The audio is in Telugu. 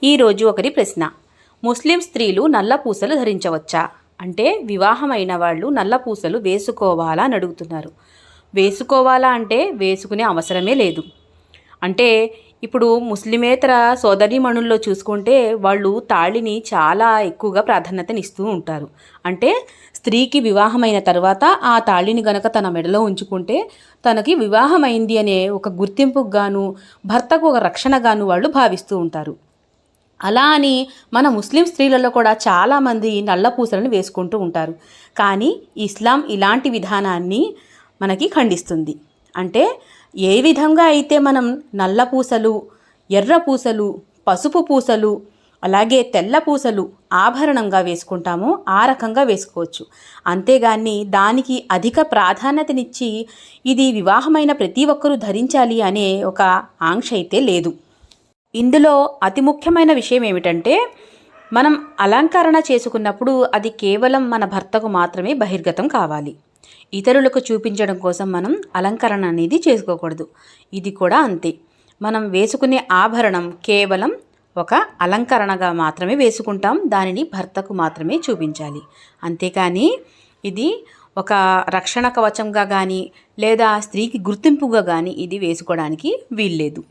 ఈరోజు ఒకరి ప్రశ్న, ముస్లిం స్త్రీలు నల్ల పూసలు ధరించవచ్చా? అంటే వివాహమైన వాళ్ళు నల్ల పూసలు వేసుకోవాలా అని అడుగుతున్నారు. వేసుకోవాలా అంటే వేసుకునే అవసరమే లేదు. అంటే ఇప్పుడు ముస్లిమేతర సోదరీమణుల్లో చూసుకుంటే వాళ్ళు తాళిని చాలా ఎక్కువగా ప్రాధాన్యతనిస్తూ ఉంటారు. అంటే స్త్రీకి వివాహమైన తర్వాత ఆ తాళిని గనక తన మెడలో ఉంచుకుంటే తనకి వివాహమైంది అనే ఒక గుర్తింపుకు గాను, భర్తకు ఒక రక్షణగాను వాళ్ళు భావిస్తూ ఉంటారు. అలా అని మన ముస్లిం స్త్రీలలో కూడా చాలామంది నల్ల పూసలను వేసుకుంటూ ఉంటారు. కానీ ఇస్లాం ఇలాంటి విధానాన్ని మనకి ఖండిస్తుంది. అంటే ఏ విధంగా అయితే మనం నల్ల పూసలు, ఎర్ర పూసలు, పసుపు పూసలు, అలాగే తెల్ల పూసలు ఆభరణంగా వేసుకుంటామో ఆ రకంగా వేసుకోవచ్చు. అంతేగాని దానికి అధిక ప్రాధాన్యతనిచ్చి ఇది వివాహమైన ప్రతి ఒక్కరూ ధరించాలి అనే ఒక ఆంక్ష అయితే లేదు. ఇందులో అతి ముఖ్యమైన విషయం ఏమిటంటే, మనం అలంకరణ చేసుకున్నప్పుడు అది కేవలం మన భర్తకు మాత్రమే బహిర్గతం కావాలి. ఇతరులకు చూపించడం కోసం మనం అలంకరణ అనేది చేసుకోకూడదు. ఇది కూడా అంతే. మనం వేసుకునే ఆభరణం కేవలం ఒక అలంకరణగా మాత్రమే వేసుకుంటాం. దానిని భర్తకు మాత్రమే చూపించాలి. అంతేకాని ఇది ఒక రక్షణ కవచంగా కానీ లేదా స్త్రీకి గుర్తింపుగా కానీ ఇది వేసుకోవడానికి వీల్లేదు.